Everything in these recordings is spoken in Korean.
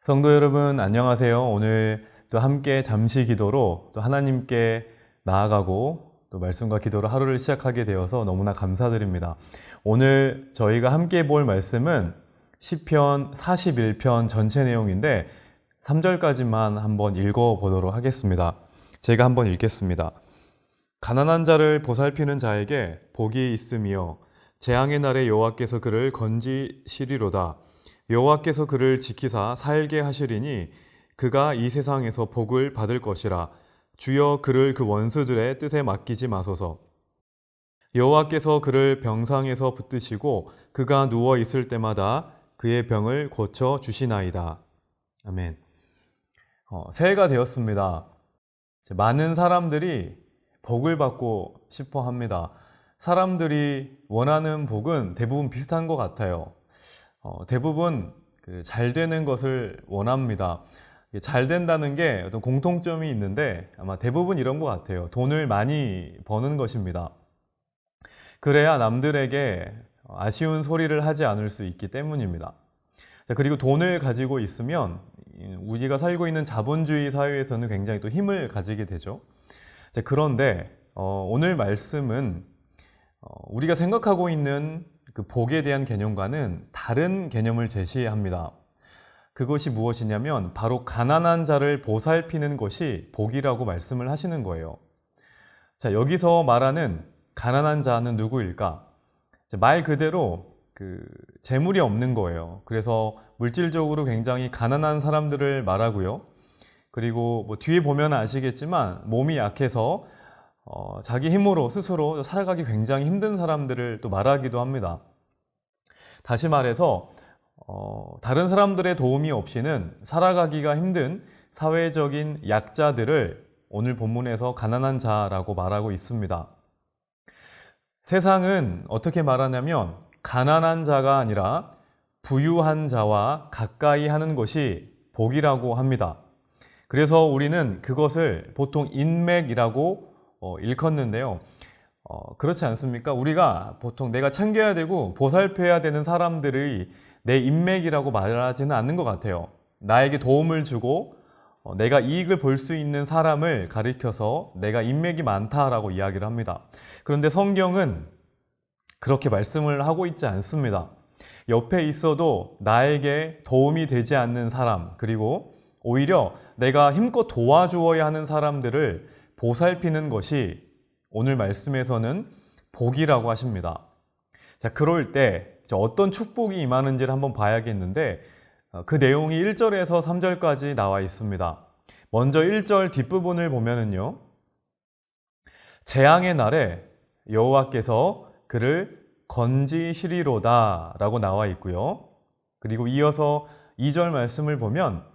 성도 여러분, 안녕하세요. 오늘 또 함께 잠시 기도로 또 하나님께 나아가고 또 말씀과 기도로 하루를 시작하게 되어서 너무나 감사드립니다. 오늘 저희가 함께 볼 말씀은 시편 41편 전체 내용인데 3절까지만 한번 읽어보도록 하겠습니다. 제가 한번 읽겠습니다. 가난한 자를 보살피는 자에게 복이 있으며 재앙의 날에 여호와께서 그를 건지시리로다. 여호와께서 그를 지키사 살게 하시리니 그가 이 세상에서 복을 받을 것이라. 주여 그를 그 원수들의 뜻에 맡기지 마소서. 여호와께서 그를 병상에서 붙드시고 그가 누워 있을 때마다 그의 병을 고쳐 주시나이다. 아멘. 새해가 되었습니다. 많은 사람들이 복을 받고 싶어 합니다. 사람들이 원하는 복은 대부분 비슷한 것 같아요. 대부분 잘 되는 것을 원합니다. 잘 된다는 게 어떤 공통점이 있는데 아마 대부분 이런 것 같아요. 돈을 많이 버는 것입니다. 그래야 남들에게 아쉬운 소리를 하지 않을 수 있기 때문입니다. 그리고 돈을 가지고 있으면 우리가 살고 있는 자본주의 사회에서는 굉장히 또 힘을 가지게 되죠. 그런데 오늘 말씀은 우리가 생각하고 있는 그 복에 대한 개념과는 다른 개념을 제시합니다. 그것이 무엇이냐면 바로 가난한 자를 보살피는 것이 복이라고 말씀을 하시는 거예요. 자, 여기서 말하는 가난한 자는 누구일까? 말 그대로 재물이 없는 거예요. 그래서 물질적으로 굉장히 가난한 사람들을 말하고요. 그리고 뒤에 보면 아시겠지만 몸이 약해서 자기 힘으로 스스로 살아가기 굉장히 힘든 사람들을 또 말하기도 합니다. 다시 말해서 다른 사람들의 도움이 없이는 살아가기가 힘든 사회적인 약자들을 오늘 본문에서 가난한 자라고 말하고 있습니다. 세상은 어떻게 말하냐면 가난한 자가 아니라 부유한 자와 가까이 하는 것이 복이라고 합니다. 그래서 우리는 그것을 보통 인맥이라고 일컫는데요. 그렇지 않습니까? 우리가 보통 내가 챙겨야 되고 보살펴야 되는 사람들이 내 인맥이라고 말하지는 않는 것 같아요. 나에게 도움을 주고 내가 이익을 볼 수 있는 사람을 가리켜서 내가 인맥이 많다라고 이야기를 합니다. 그런데 성경은 그렇게 말씀을 하고 있지 않습니다. 옆에 있어도 나에게 도움이 되지 않는 사람, 그리고 오히려 내가 힘껏 도와주어야 하는 사람들을 보살피는 것이 오늘 말씀에서는 복이라고 하십니다. 자, 그럴 때 어떤 축복이 임하는지를 한번 봐야겠는데 그 내용이 1절에서 3절까지 나와 있습니다. 먼저 1절 뒷부분을 보면은요. 재앙의 날에 여호와께서 그를 건지시리로다 라고 나와 있고요. 그리고 이어서 2절 말씀을 보면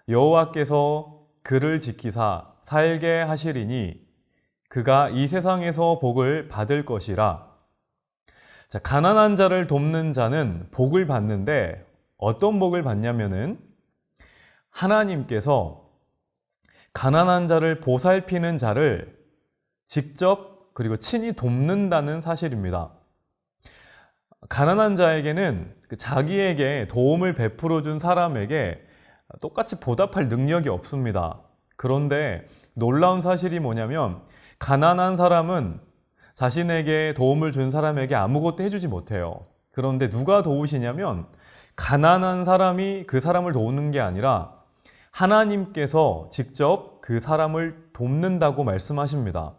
여호와께서 그를 지키사 살게 하시리니 그가 이 세상에서 복을 받을 것이라. 자, 가난한 자를 돕는 자는 복을 받는데 어떤 복을 받냐면은 하나님께서 가난한 자를 보살피는 자를 직접 그리고 친히 돕는다는 사실입니다. 가난한 자에게는 자기에게 도움을 베풀어 준 사람에게 똑같이 보답할 능력이 없습니다. 그런데 놀라운 사실이 뭐냐면 가난한 사람은 자신에게 도움을 준 사람에게 아무것도 해주지 못해요. 그런데 누가 도우시냐면 가난한 사람이 그 사람을 도우는 게 아니라 하나님께서 직접 그 사람을 돕는다고 말씀하십니다.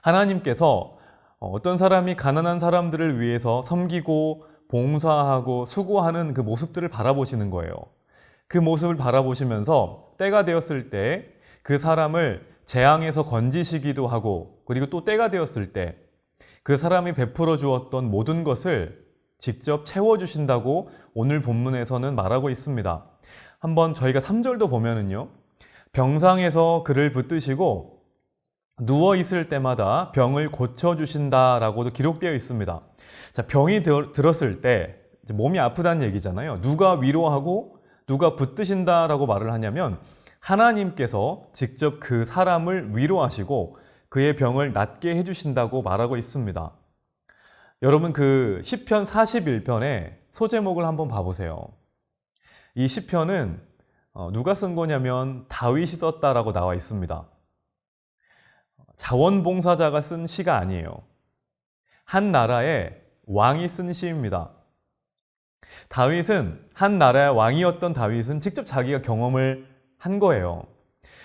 하나님께서 어떤 사람이 가난한 사람들을 위해서 섬기고 봉사하고 수고하는 그 모습들을 바라보시는 거예요. 그 모습을 바라보시면서 때가 되었을 때 그 사람을 재앙에서 건지시기도 하고, 그리고 또 때가 되었을 때 그 사람이 베풀어 주었던 모든 것을 직접 채워주신다고 오늘 본문에서는 말하고 있습니다. 한번 저희가 3절도 보면은요. 병상에서 그를 붙드시고 누워 있을 때마다 병을 고쳐주신다라고도 기록되어 있습니다. 자, 병이 들었을 때 몸이 아프다는 얘기잖아요. 누가 위로하고 누가 붙드신다라고 말을 하냐면 하나님께서 직접 그 사람을 위로하시고 그의 병을 낫게 해주신다고 말하고 있습니다. 여러분, 그 시편 41편의 소제목을 한번 봐보세요. 이 시편은 누가 쓴 거냐면 다윗이 썼다라고 나와 있습니다. 자원봉사자가 쓴 시가 아니에요. 한 나라의 왕이 쓴 시입니다. 다윗은 한 나라의 왕이었던 다윗은 직접 자기가 경험을 한 거예요.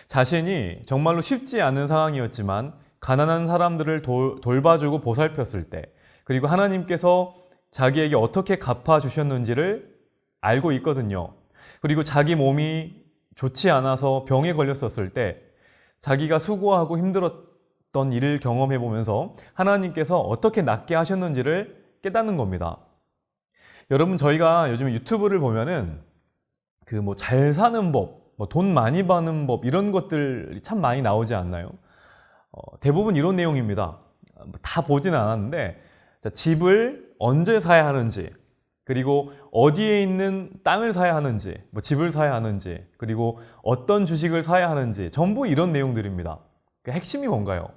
자신이 정말로 쉽지 않은 상황이었지만 가난한 사람들을 돌봐주고 보살폈을 때, 그리고 하나님께서 자기에게 어떻게 갚아주셨는지를 알고 있거든요. 그리고 자기 몸이 좋지 않아서 병에 걸렸었을 때 자기가 수고하고 힘들었던 일을 경험해 보면서 하나님께서 어떻게 낫게 하셨는지를 깨닫는 겁니다. 여러분, 저희가 요즘 유튜브를 보면은 잘 사는 법, 돈 많이 버는 법, 이런 것들이 참 많이 나오지 않나요? 대부분 이런 내용입니다. 다 보진 않았는데, 집을 언제 사야 하는지, 그리고 어디에 있는 땅을 사야 하는지, 집을 사야 하는지, 그리고 어떤 주식을 사야 하는지, 전부 이런 내용들입니다. 그 핵심이 뭔가요?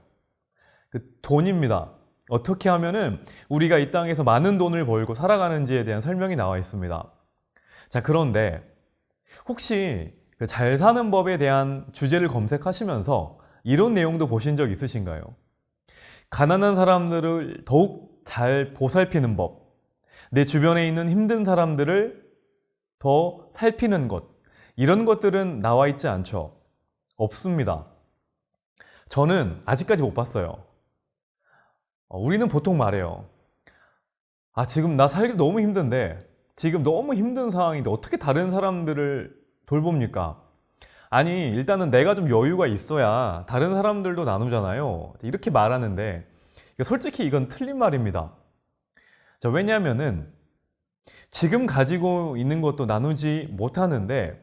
돈입니다. 어떻게 하면은 우리가 이 땅에서 많은 돈을 벌고 살아가는지에 대한 설명이 나와 있습니다. 자, 그런데 혹시 잘 사는 법에 대한 주제를 검색하시면서 이런 내용도 보신 적 있으신가요? 가난한 사람들을 더욱 잘 보살피는 법, 내 주변에 있는 힘든 사람들을 더 살피는 것, 이런 것들은 나와 있지 않죠? 없습니다. 저는 아직까지 못 봤어요. 우리는 보통 말해요. 지금 나 살기 너무 힘든데, 지금 너무 힘든 상황인데 어떻게 다른 사람들을 돌봅니까? 아니, 일단은 내가 좀 여유가 있어야 다른 사람들도 나누잖아요. 이렇게 말하는데 솔직히 이건 틀린 말입니다. 자, 왜냐하면은 지금 가지고 있는 것도 나누지 못하는데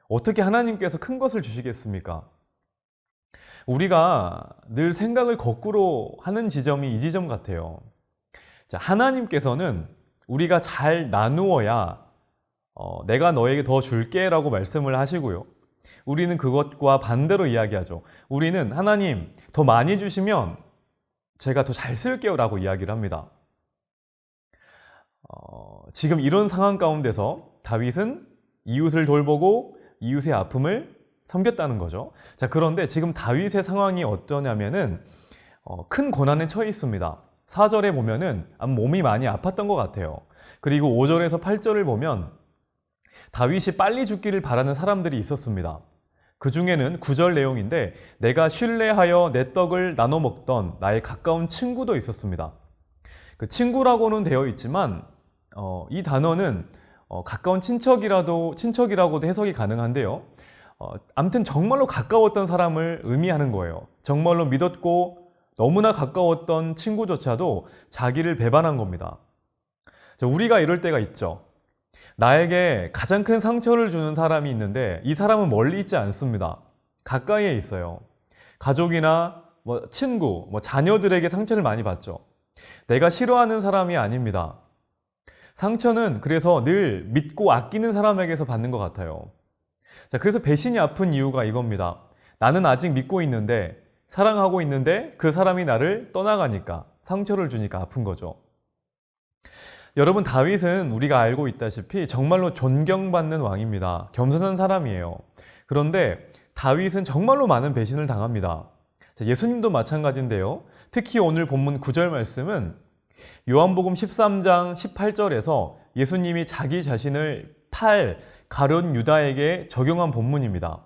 어떻게 하나님께서 큰 것을 주시겠습니까? 우리가 늘 생각을 거꾸로 하는 지점이 이 지점 같아요. 자, 하나님께서는 우리가 잘 나누어야 내가 너에게 더 줄게 라고 말씀을 하시고요. 우리는 그것과 반대로 이야기하죠. 우리는 하나님 더 많이 주시면 제가 더 잘 쓸게요 라고 이야기를 합니다. 지금 이런 상황 가운데서 다윗은 이웃을 돌보고 이웃의 아픔을 섬겼다는 거죠. 자, 그런데 지금 다윗의 상황이 어떠냐면은 큰 고난에 처해 있습니다. 4절에 보면은 몸이 많이 아팠던 것 같아요. 그리고 5절에서 8절을 보면 다윗이 빨리 죽기를 바라는 사람들이 있었습니다. 그 중에는 9절 내용인데 내가 신뢰하여 내 떡을 나눠 먹던 나의 가까운 친구도 있었습니다. 그 친구라고는 되어 있지만 이 단어는 가까운 친척이라고도 해석이 가능한데요. 아무튼 정말로 가까웠던 사람을 의미하는 거예요. 정말로 믿었고 너무나 가까웠던 친구조차도 자기를 배반한 겁니다. 우리가 이럴 때가 있죠. 나에게 가장 큰 상처를 주는 사람이 있는데 이 사람은 멀리 있지 않습니다. 가까이에 있어요. 가족이나 친구, 자녀들에게 상처를 많이 받죠. 내가 싫어하는 사람이 아닙니다. 상처는 그래서 늘 믿고 아끼는 사람에게서 받는 것 같아요. 자, 그래서 배신이 아픈 이유가 이겁니다. 나는 아직 믿고 있는데, 사랑하고 있는데 그 사람이 나를 떠나가니까, 상처를 주니까 아픈 거죠. 여러분, 다윗은 우리가 알고 있다시피 정말로 존경받는 왕입니다. 겸손한 사람이에요. 그런데 다윗은 정말로 많은 배신을 당합니다. 자, 예수님도 마찬가지인데요. 특히 오늘 본문 9절 말씀은 요한복음 13장 18절에서 예수님이 자기 자신을 가룟 유다에게 적용한 본문입니다.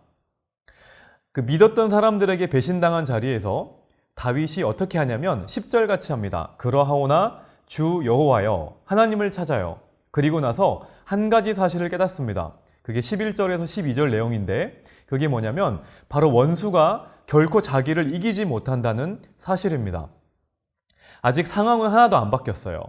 그 믿었던 사람들에게 배신당한 자리에서 다윗이 어떻게 하냐면 10절 같이 합니다. 그러하오나 주 여호와여 하나님을 찾아요. 그리고 나서 한 가지 사실을 깨닫습니다. 그게 11절에서 12절 내용인데 그게 뭐냐면 바로 원수가 결코 자기를 이기지 못한다는 사실입니다. 아직 상황은 하나도 안 바뀌었어요.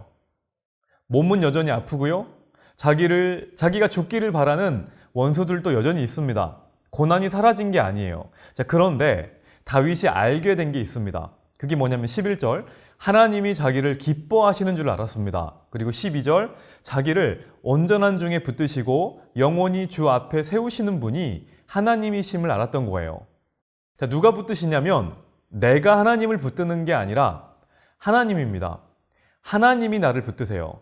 몸은 여전히 아프고요. 자기가 죽기를 바라는 원수들도 여전히 있습니다. 고난이 사라진 게 아니에요. 자, 그런데 다윗이 알게 된 게 있습니다. 그게 뭐냐면 11절 하나님이 자기를 기뻐하시는 줄 알았습니다. 그리고 12절 자기를 온전한 중에 붙드시고 영원히 주 앞에 세우시는 분이 하나님이심을 알았던 거예요. 자, 누가 붙드시냐면 내가 하나님을 붙드는 게 아니라 하나님입니다. 하나님이 나를 붙드세요.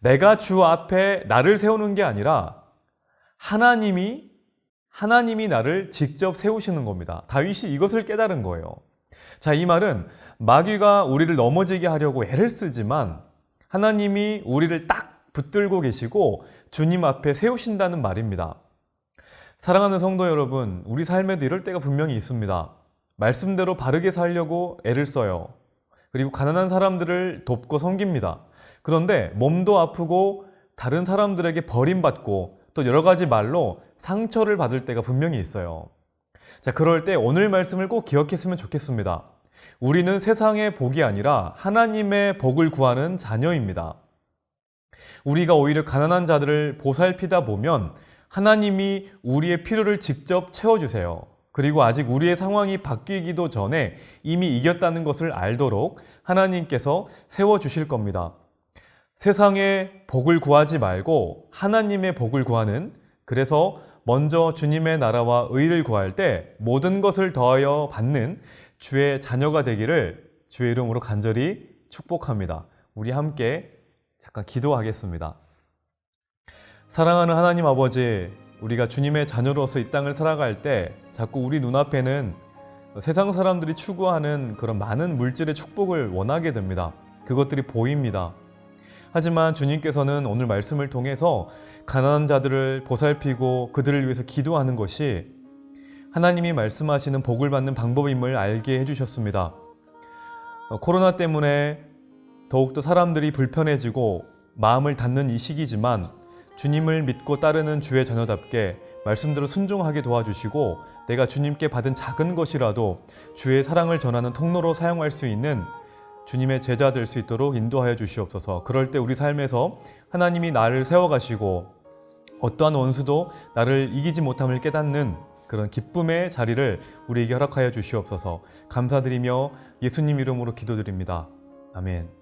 내가 주 앞에 나를 세우는 게 아니라 하나님이 나를 직접 세우시는 겁니다. 다윗이 이것을 깨달은 거예요. 자, 이 말은 마귀가 우리를 넘어지게 하려고 애를 쓰지만 하나님이 우리를 딱 붙들고 계시고 주님 앞에 세우신다는 말입니다. 사랑하는 성도 여러분, 우리 삶에도 이럴 때가 분명히 있습니다. 말씀대로 바르게 살려고 애를 써요. 그리고 가난한 사람들을 돕고 섬깁니다. 그런데 몸도 아프고 다른 사람들에게 버림받고 또 여러 가지 말로 상처를 받을 때가 분명히 있어요. 자, 그럴 때 오늘 말씀을 꼭 기억했으면 좋겠습니다. 우리는 세상의 복이 아니라 하나님의 복을 구하는 자녀입니다. 우리가 오히려 가난한 자들을 보살피다 보면 하나님이 우리의 필요를 직접 채워주세요. 그리고 아직 우리의 상황이 바뀌기도 전에 이미 이겼다는 것을 알도록 하나님께서 세워주실 겁니다. 세상의 복을 구하지 말고 하나님의 복을 구하는, 그래서 먼저 주님의 나라와 의를 구할 때 모든 것을 더하여 받는 주의 자녀가 되기를 주의 이름으로 간절히 축복합니다. 우리 함께 잠깐 기도하겠습니다. 사랑하는 하나님 아버지, 우리가 주님의 자녀로서 이 땅을 살아갈 때 자꾸 우리 눈앞에는 세상 사람들이 추구하는 그런 많은 물질의 축복을 원하게 됩니다. 그것들이 보입니다. 하지만 주님께서는 오늘 말씀을 통해서 가난한 자들을 보살피고 그들을 위해서 기도하는 것이 하나님이 말씀하시는 복을 받는 방법임을 알게 해주셨습니다. 코로나 때문에 더욱더 사람들이 불편해지고 마음을 닫는 이 시기지만 주님을 믿고 따르는 주의 자녀답게 말씀대로 순종하게 도와주시고 내가 주님께 받은 작은 것이라도 주의 사랑을 전하는 통로로 사용할 수 있는 주님의 제자 될 수 있도록 인도하여 주시옵소서. 그럴 때 우리 삶에서 하나님이 나를 세워가시고 어떠한 원수도 나를 이기지 못함을 깨닫는 그런 기쁨의 자리를 우리에게 허락하여 주시옵소서. 감사드리며 예수님 이름으로 기도드립니다. 아멘.